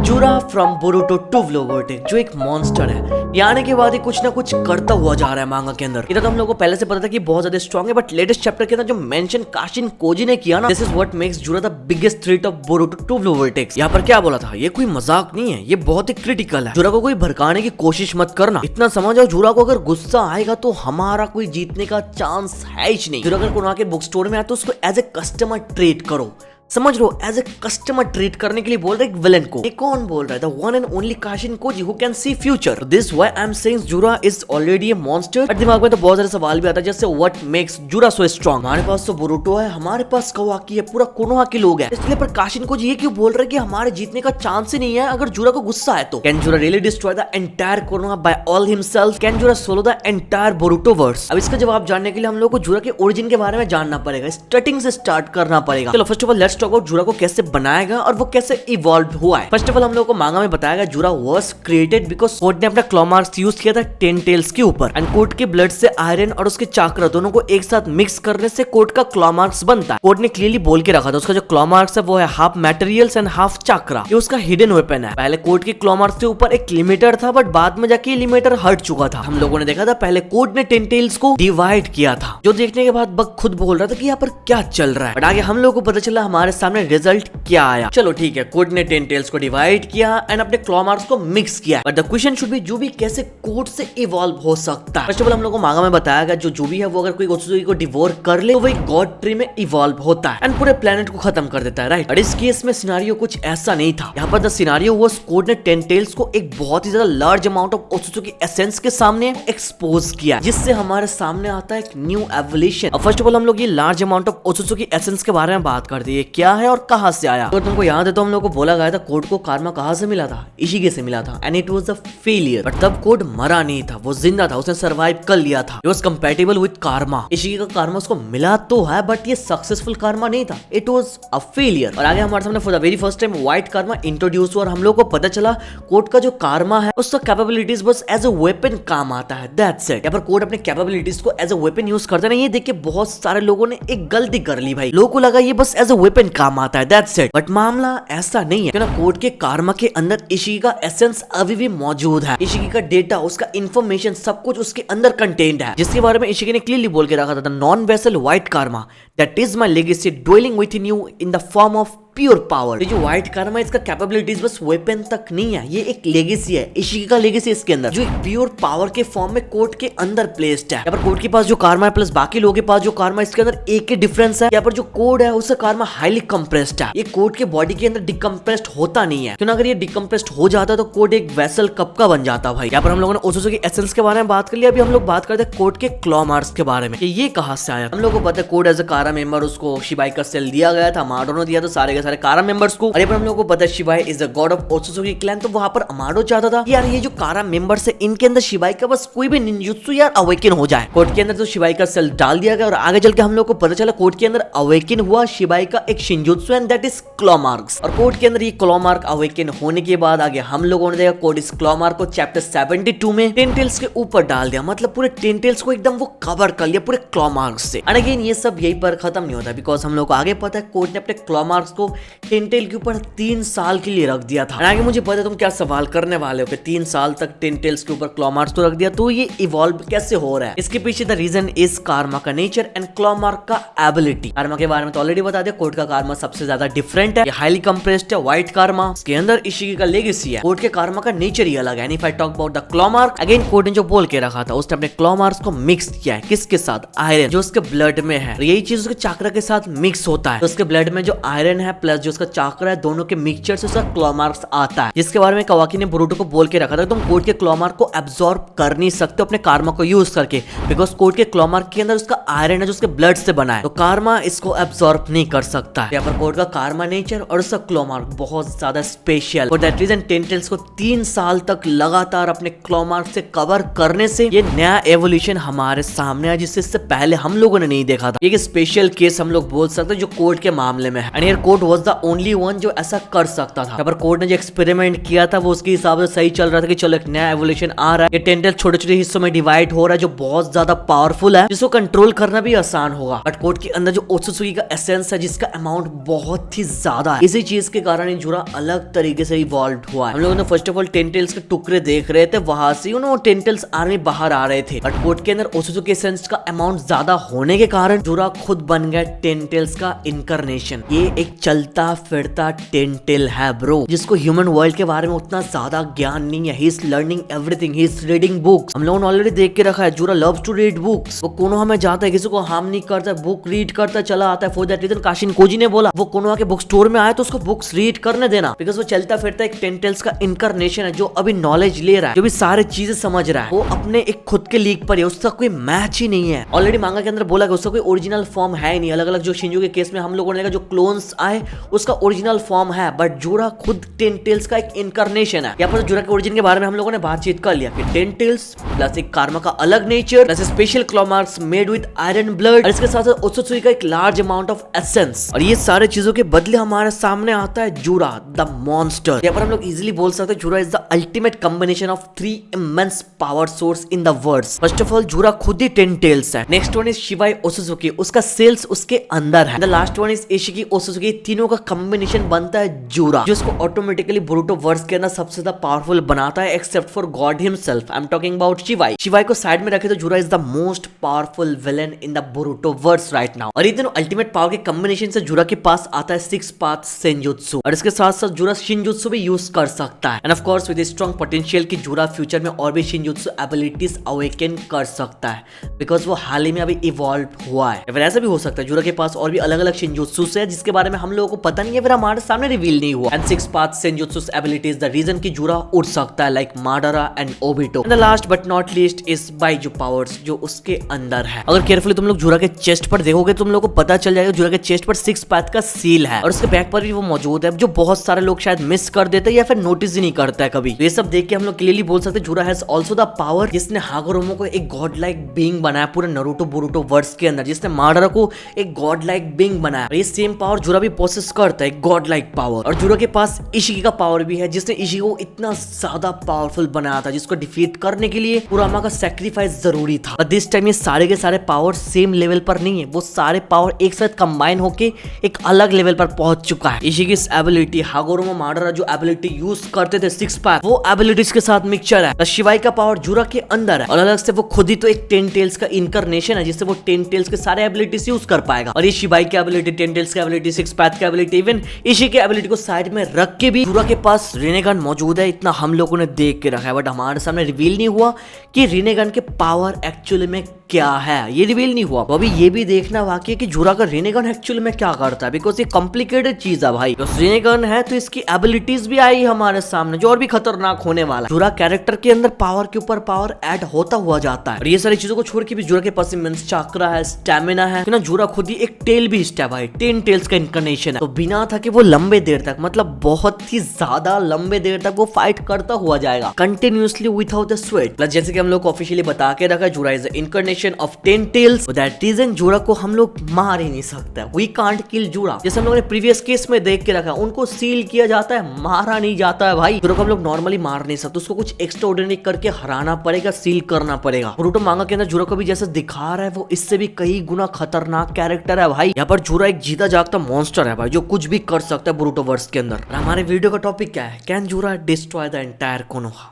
Jura from Boruto two vertex जो एक monster है, ये आने के बाद ही कुछ ना कुछ करता हुआ जा रहा है मांगा के अंदर। इधर तो हम लोगों को पहले से पता था कि बहुत ज्यादा स्ट्रॉन्ग है, बट लेटेस्ट चैप्टर के अंदर जो मेंशन काशिन कोजी ने किया ना, this is what makes Jura the biggest threat of Boruto two Vortex. यहाँ पर क्या बोला था, ये कोई मजाक नहीं है, ये बहुत ही क्रिटिकल है। जूरा को कोई भड़काने की कोशिश मत करना, इतना समझ आओ जूरा को अगर गुस्सा आएगा तो हमारा कोई जीतने का चांस है ही नहीं। जूरा अगर कोई के बुक स्टोर में आया तो उसको एज ए कस्टमर ट्रीट करो, समझ लो, एज ए कस्टमर ट्रीट करने के लिए बोल रहे एक विलन को। ये कौन बोल रहा है? The one and only Kashin Koji who can see future. This why I am saying Jura is already a monster. और दिमाग में तो बहुत सारे सवाल भी आता है, जैसे what makes Jura so strong. हमारे पास तो बोरुटो है, हमारे पास कवाकी है, पूरा कोनोहा के लोग हैं, इसलिए पर काशिन कोजी ये क्यों बोल रहे हैं कि हमारे जीतने का चांस ही नहीं है अगर जूरा को गुस्सा है तो? Can Jura really destroy the entire Konoha by all himself? Can Jura solo the entire Boruto verse? अब इसका जवाब जानने के लिए हम लोग को जूरा के ओरिजिन के बारे में जानना पड़ेगा, स्टार्टिंग से स्टार्ट करना पड़ेगा। चलो first of all let's talk about Jura को कैसे बनाएगा और वो कैसे इवॉल्व हुआ है। फर्स्ट ऑफ ऑल हम लोग को मांगा में बताया गया जूरा वाज क्रिएटेड बिकॉज़ कोड ने अपना क्लॉ मार्क्स यूज किया था टेन टेल्स के ऊपर, एंड कोड के ब्लड से आयरन और उसके चाक्रा दोनों को एक साथ मिक्स करने से कोड का क्लॉ मार्क्स बनता है। कोड ने क्लियरली बोल के रखा था उसका जो क्लॉ मार्क्स है वो है half materials and half chakra. ये उसका हिडन वेपन है। पहले कोड के क्लॉ मार्क्स के ऊपर एक लिमिटर था, बट बाद में जाके लिमिटर हट चुका था। हम लोगों ने देखा था पहले कोड ने टेन टेल्स को डिवाइड किया था, जो देखने के बाद बग खुद बोल रहा था कि यहाँ पर क्या चल रहा है, बट आगे हम लोगों को पता चला हमारे सामने रिजल्ट क्या आया। चलो ठीक है, कोड ने टेन टेल्स को डिवाइड किया एंड अपने क्लॉ मार्क्स को मिक्स किया, but the question should be जो भी कैसे कोड से इवॉल्व हो सकता है। फर्स्ट ऑफ ऑल हम लोगों को मांगा में बताया गया जो भी है वो अगर कोई ओत्सुजुकी को डिवोर कर ले तो वही गॉड ट्री में इवॉल्व होता है एंड पूरे प्लेनेट को खत्म कर देता है, राइट? और इस केस में सिनेरियो कुछ ऐसा नहीं था। यहाँ पर द सिनेरियो वाज कोड ने टेन टेल्स को एक बहुत ही ज्यादा लार्ज अमाउंट ऑफ ओत्सुजुकी एसेंस के सामने एक्सपोज किया, जिससे हमारे सामने आता है एक new evolution. First of all हम लोग ये लार्ज अमाउंट ऑफ ओत्सुजुकी एसेंस के बारे में बात करते हैं, क्या है और कहां से आया। अगर तुमको याद है तो हम लोग को बोला गया था कोड को कारमा कहां से मिला था, इशिगे से मिला था, and it was a failure. But तब कोड मरा नहीं था, वो जिंदा था, उसने सरवाइव कर लिया था। इट वाज कंपैटिबल विद कारमा। इशिगे का कारमा उसको मिला तो है, बट ये सक्सेसफुल कारमा नहीं था, इट वाज अ फेलियर। और आगे हमारे सामने for the very first time white कारमा इंट्रोड्यूस हुआ और हम लोग को पता चला कोड का जो कारमा है उसका कैपेबिलिटीज बस एज अ वेपन काम आता है, दैट्स इट। यहाँ पर कोड अपने कैपेबिलिटीज को एज अ वेपन यूज करता नहीं। ये देख के बहुत सारे लोगों ने एक गलती कर ली भाई, लोगों को लगा ये बस एज अ वेपन काम आता है, दैट्स इट। बट मामला ऐसा नहीं है ना, कोड के कारमा के अंदर इशिगी का एसेंस अभी भी मौजूद है। इशिगी का डेटा, उसका इंफॉर्मेशन सब कुछ उसके अंदर कंटेन्ड है, जिसके बारे में इशिगी ने क्लियरली बोल के रखा था, नॉन वेसल व्हाइट कारमा that is my legacy dwelling with in you in the form of pure power. ये जो व्हाइट कारमा है इसका कैपेबिलिटीज बस वेपन तक नहीं है, ये एक लेगेसी है, इशिगी का लेगेसी इसके अंदर, जो एक प्योर पावर के फॉर्म में कोड के अंदर प्लेस्ड है। यहाँ पर कोड के पास जो कारमा है प्लस बाकी लोगों के पास जो कारमा है, इसके अंदर एक ही डिफरेंस है, यहाँ पर जो कोड है उसका कारमा हाईली कंप्रेस्ड है। ये कोड के बॉडी के अंदर डिकम्प्रेस्ड होता नहीं है, क्योंकि अगर ये डिकम्प्रेस्ड हो जाता तो कोड एक वेसल कप का बन जाता भाई। यहाँ पर हम लोगों ने ओत्सुजुकी एसेंस के बारे में बात कर लिया, अभी हम लोग बात करते हैं कोड के क्लॉ मार्क्स के बारे में, ये कहां से आया। हम लोग को पता है कोड एज अ कारा मेंबर उसको शिबाई का सेल दिया गया था, अमाडो ने दिया तो सारे के सारे कारा मेंबर्स। और ये पर हम लोगों को पता है Shibai is the god of Otsutsuki clan, तो वहां पर अमाडो चाहता था यार ये जो कारा मेंबर्स है इनके अंदर शिबाई का बस कोई भी निंजुत्सु यार अवेकन हो जाए। कोड के अंदर तो शिबाई का सेल डाल दिया गया और आगे चल के हम लोग को पता चला कोड के अंदर अवेकन हुआ शिबाई का एक shinjutsu and that is claw marks. और कोड के अंदर ये क्लॉ मार्क अवेकन होने के बाद आगे हम लोगों ने देखा कोड इस क्लॉ मार्क को चैप्टर 72 में टेन टेल्स के ऊपर डाल दिया, मतलब पूरे टेन टेल्स को एकदम वो कवर कर लिया पूरे क्लॉ मार्क्स से। एंड अगेन ये सब यही पर खत्म नहीं होता, बिकॉज हम लोग को आगे पता है कोड ने अपने क्लॉ मार्क्स को टेन टेल के ऊपर 3 साल के लिए रख दिया था। आगे मुझे पता है तुम क्या सवाल करने वाले हो कि 3 साल तक टेन टेल्स के ऊपर क्लॉ मार्क्स को रख दिया तो ये इवॉल्व कैसे हो रहा है। इसके पीछे द रीजन इज कारमा का नेचर एंड क्लॉ मार्क का एबिलिटी। कारमा के बारे में तो ऑलरेडी बता दिया, कोड का कारमा सबसे ज्यादा डिफरेंट है, ये हाईली कंप्रेस्ड है व्हाइट कारमा, इसके अंदर इशिगी का लेगेसी है, कोड के कारमा का नेचर ही अलग है। If I talk about the claw mark, again Code ने जो बोल के रखा था उसने अपने क्लॉ मार्क्स को मिक्स किया है, किसके साथ? आयरन, जो उसके ब्लड में है, यही चीज उसके चाक्रा के साथ मिक्स होता है, तो उसके ब्लड में जो आयरन है प्लस जो उसका चाक्रा है दोनों के मिक्सचर से उसका क्लॉ मार्क्स आता है, जिसके बारे में कवाकी ने बोरुटो को बोल के रखा था तुम कोड के क्लॉ मार्क को एब्सॉर्ब कर नहीं सकते अपने कारमा को यूज करके, बिकॉज कोड के क्लॉ मार्क के अंदर उसका आयरन है जो उसके ब्लड से बना है, तो कारमा इसको एब्सॉर्ब नहीं कर सकता है। यहाँ पर कोड का कारमा नेचर और उसका क्लॉ मार्क बहुत ज्यादा special, for that reason ten tails को 3 साल तक लगातार अपने क्लॉ मार्क से कवर करने से ये नया एवोल्यूशन हमारे सामने है, जिससे इससे पहले हम लोगों ने नहीं देखा था। एक स्पेशल केस हम लोग बोल सकते हैं जो कोर्ट के मामले में है। And here court was the only one जो ऐसा कर सकता था। यहाँ पर कोर्ट ने जो एक्सपेरिमेंट किया था वो उसके हिसाब से सही चल रहा था कि चलो एक नया एवोल्यूशन आ रहा है, ये टेंटेल्स छोटे छोटे हिस्सों में डिवाइड हो रहा है जो बहुत ज्यादा पावरफुल है, जिसको कंट्रोल करना भी आसान होगा। बट कोर्ट के अंदर जो ओत्सुत्सुकी का एसेंस है जिसका अमाउंट बहुत ही ज्यादा है, इसी चीज के कारण ये जुरा अलग तरीके से इवॉल्व हुआ है। हम लोगों ने फर्स्ट ऑफ ऑल टेंटेल्स के टुकड़े देख रहे थे, वहां से टेंटेल्स आर्मी बाहर आ रहे थे। बट कोर्ट के अंदर ओत्सुत्सुकी एसेंस का अमाउंट ज्यादा होने के कारण जुरा खुद बन गया टेंटेल्स का इनकारनेशन। ये एक चलता फिरता टेंटेल है ब्रो, जिसको ह्यूमन वर्ल्ड के बारे में उतना ज्यादा ज्ञान नहीं है। He is learning everything, he is reading books. हम लोगों ने ऑलरेडी देख के रखा है Jura loves to read books. वो कोनोहा में जाता है, किसी को हार्म नहीं करता, बुक रीड करता चला आता है। For that reason Kashin Koji ने बोला वो कोनोहा के बुक स्टोर में आए तो उसको बुक्स रीड करने देना, बिकॉज वो चलता फिरता एक टेंटेल्स का इनकारनेशन है जो अभी नॉलेज ले रहा है, जो भी सारे चीजें समझ रहा है। वो अपने एक खुद के लीग पर है, उसका कोई मैच ही नहीं है। ऑलरेडी मांगा के अंदर बोला कि उसका कोई ओरिजिनल फॉर्म है ही नहीं। अलग अलग जो शिंजू के केस में हम लोगों ने देखा जो क्लोन्स आए उसका ओरिजिनल फॉर्म है, बट जुरा खुद टेंटेल्स का एक इनकारनेशन है। यहाँ पर जुरा के ओरिजिन के बारे में हम लोगों ने बातचीत कर लिया कि टेंटेल्स प्लस एक कार्मा का अलग nature plus special claw marks made with iron blood और इसके साथ साथ ओत्सुत्सुकी का एक लार्ज अमाउंट ऑफ एसेंस। और ये सारे चीजों के बदले हमारे सामने आता है जुरा द मॉन्स्टर। यहाँ पर हम लोग इजीली बोल सकते हैं Jura is the ultimate combination of 3 immense power source in the world. First of all Jura खुद ही टेंटेल्स है, नेक्स्ट वन इज शिवाई ओत्सुत्सुकी, उसका सेल्स उसके अंदर है, द लास्ट वन इज इशिकी ओत्सुत्सुकी। तीनों का कॉम्बिनेशन बनता है जुरा, जो इसको ऑटोमेटिकली बोरुटो वर्स के अंदर सबसे ज्यादा पावरफुल बनाता है except for god himself. I am talking about Shibai. Shibai को साइड में रखे तो Jura is the most powerful villain in the Boruto verse right now. और ये तीनों अल्टीमेट पावर के कॉम्बिनेशन से जुरा के पास आता है 6 पाथ सेंजुत्सु और इसके साथ साथ जुरा शिनजुत्सु भी यूज कर सकता है। End of course with strong potential कि जुरा फ्यूचर में और भी शिनजुत्सु एबिलिटीज अवेकन कर सकता है, बिकॉज वो हाल ही में अभी इवॉल्व हुआ है। फिर ऐसा भी हो सकता है जुरा के पास और भी अलग अलग शिनजुत्सु है जिसके बारे में हम लोगों को पता नहीं है, फिर हमारे सामने रिवील नहीं हुआ। And 6 path senjutsu abilities the reason कि जुरा उड़ सकता है like Madara and Obito. And the last but not least is Bijuu powers जो उसके अंदर है। अगर केयरफुली तुम लोग जुरा के चेस्ट पर देखोगे तुम लोग को पता चल जाएगा जुरा के चेस्ट पर 6 पाथ का सील है और उसके बैक पर भी वो मौजूद है, जो बहुत सारे लोग शायद मिस कर देते हैं या फिर नोटिस ही नहीं करता है कभी। तो ये सब देख के हम लोग क्लियरली बोल सकते हैं Jura has also the power, जिसने हागोरोमो को एक गॉड लाइक बीइंग बनाया पूरे नारुतो बोरुटो वर्स के अंदर, जिसने माडरा को एक गॉड लाइक बीइंग बनाया। ये सेम पावर जुरा भी पोसेस करता है, गॉड लाइक पावर। और जुरा के पास इशिकी का पावर भी है, जिसने इशिकी को इतना ज्यादा पावरफुल बनाया था जिसको डिफीट करने के लिए कुरामा का सैक्रिफाइस जरूरी था। और दिस टाइम ये सारे के सारे पावर सेम लेवल पर नहीं है, वो सारे पावर एक साथ कंबाइन होके एक अलग लेवल पर पहुंच चुका है। इशिकी एबिलिटी हागोरोमो माडरा जो एबिलिटी यूज करते थे 6 पाथ, वो एबिलिटीज के साथ मिक्सचर है। शिवाई का पावर जुरा के अंदर है और अलग से वो खुद ही तो एक टेंटेल्स का इनकारनेशन है, जिससे वो टेंटेल्स के सारे एबिलिटीज यूज कर पाएगा। और ये शिवाई की एबिलिटी, टेंटेल्स की एबिलिटी, 6 पाथ की एबिलिटी, इवन इशिकी की एबिलिटी को साइड में रख के भी जुरा के पास रिनेगन मौजूद है, इतना हम लोगों ने देख के रखा है। बट हमारे सामने रिवील नहीं हुआ कि रिनेगन के पावर एक्चुअली में क्या है, ये रिवील नहीं हुआ। तो अभी ये भी देखना बाकी है कि जुरा का रिनेगन एक्चुअली में क्या करता है, बिकॉज ये कॉम्प्लिकेटेड चीज है भाई। तो रिनेगन है तो इसकी एबिलिटीज भी आई हमारे सामने जो और भी खतरनाक होने वाला है। जुरा कैरेक्टर के अंदर पावर के ऊपर पावर ऐड होता हुआ जाता है और ये सारी चीजों को छोड़ के भी जुरा के पास इमेंस चाक्रा है, स्टैमिना है, ना जुरा खुद ही एक टेल भी है भाई, 10 टेल्स का इनकारनेशन है। तो बिना था कि वो लंबे देर तक, मतलब बहुत ही ज्यादा लंबे देर तक वो फाइट करता हुआ जाएगा continuously without a sweat. Plus जैसे कि हम लोग ऑफिशियली बता के रखा है Jura is the incarnation of 10 tails, for that reason Jura को हम लोग मार ही नहीं सकते, वी कांट किल जुरा। जैसे हम लोगों ने प्रीवियस केस में देख के रखा है, उनको सील किया जाता है, मारा नहीं जाता है भाई। जुरा को हम लोग नॉर्मली मार नहीं सकते, उसको कुछ एक्स्ट्राऑर्डिनरी करके हराना पड़ेगा, सील करना पड़ेगा। बोरुटो मांगा के अंदर जुरा को भी जैसे दिखा रहा है वो इससे भी कई गुना खतरनाक कैरेक्टर है भाई। यहाँ पर जुरा एक जीता जागता मॉन्स्टर है भाई, जो कुछ भी कर सकता है बोरुटो वर्स के अंदर। हमारे वीडियो का टॉपिक क्या है, can Jura destroy the entire Konoha?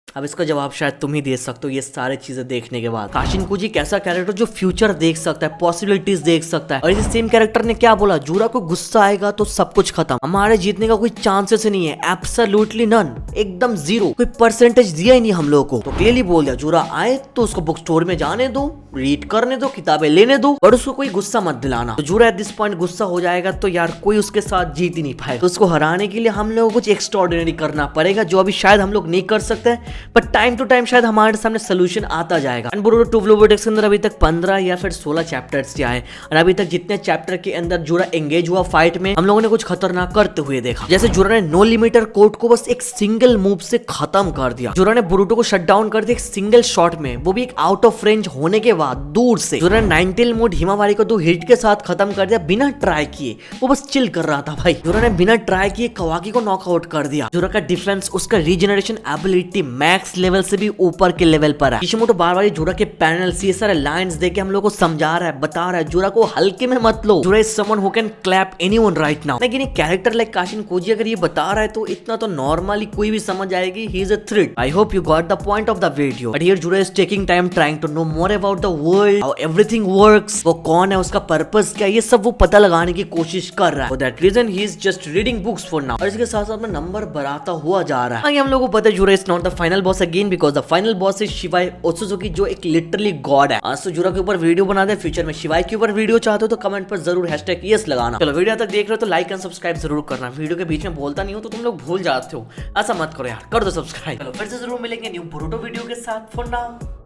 अब इसका जवाब शायद तुम ही दे सकते हो ये सारी चीजें देखने के बाद। काशिन कोजी एक ऐसा कैरेक्टर जो फ्यूचर देख सकता है, पॉसिबिलिटीज देख सकता है। और इस सेम कैरेक्टर ने क्या बोला, जुरा को गुस्सा आएगा तो सब कुछ खत्म, हमारे जीतने का कोई चांसेस नहीं है, एब्सोल्युटली नन, एकदम जीरो, कोई परसेंटेज दिया ही नहीं हम लोगों को। तो क्लियरली बोल दिया जुरा आए तो उसको बुक स्टोर में जाने दो, रीड करने दो, किताबें लेने दो, और उसको कोई गुस्सा मत दिलाना। तो जुरा एट दिस पॉइंट गुस्सा हो जाएगा तो यार कोई उसके साथ जीत ही नहीं पाएगा। तो उसको हराने के लिए हम लोगों को कुछ एक्स्ट्राऑर्डिनरी करना पड़ेगा जो अभी शायद हम लोग नहीं कर सकते, बट टाइम टू टाइम शायद हमारे सामने सोल्यूशन आता जाएगा। एंड बोरुटो 2 फ्लो वर्टेक्स के अंदर अभी तक 15 या फिर 16 चैप्टर्स आए और अभी तक जितने चैप्टर के अंदर जोरा एंगेज हुआ फाइट में, हम लोगों ने कुछ खतरनाक करते हुए देखा। जैसे जोरा ने नो लिमिटर कोड को बस एक सिंगल मूव से खत्म कर दिया। जोरा ने बोरुटो को शट डाउन कर दिया एक सिंगल शॉट में, वो भी एक आउट ऑफ रेंज होने के बाद दूर से। जोरा ने 9 टेल मोड हिमावारी को 2 हिट के साथ खत्म कर दिया बिना ट्राई किए। वो बस चिल कर रहा था भाई। जोरा ने बिना ट्राई किए कवाकी को नॉकआउट कर दिया। जोरा का डिफेंस, उसका रीजनरेशन एबिलिटी मैक्स लेवल से भी ऊपर के लेवल पर है। किशिमोटो बार-बार जोरा के पैनल्स, ये सारे लाइंस देके हम लोग को समझा रहा है, बता रहा है जोरा को हल्के में मत लो। जोरा is someone who can clap anyone right now. लेकिन एक कैरेक्टर लाइक काशिन कोजी अगर ये बता रहा है तो इतना तो नॉर्मली कोई भी समझ आएगी he is a threat. I hope you got the point of the video. But here Jura is taking time trying to know more about the world, how everything works, वो कौन है, उसका पर्पस क्या, ये सब वो पता लगाने की कोशिश कर रहा है। For that reason he is just reading books for now. और इसके साथ साथ में नंबर बढ़ाता हुआ जा रहा है। आगे हम लोगों को पता है Jura is not the final boss again, because the final boss is Shibai Otsutsuki, जो एक लिटरली गॉड है। आज तो जोरा के ऊपर वीडियो बना दे, फ्यूचर में शिवाई के ऊपर वीडियो चाहते हो तो कमेंट पर जरूर हैशटैग यस लगाना। चलो वीडियो तक देख रहे हो तो लाइक एंड सब्सक्राइब जरूर करना। वीडियो के बीच में बोलता नहीं हो तो तुम लोग भूल जाते हो, ऐसा मत करो यार, कर दो सब्सक्राइब। चलो फिर से जरूर मिलेंगे न्यू बोरुटो वीडियो के साथ। For now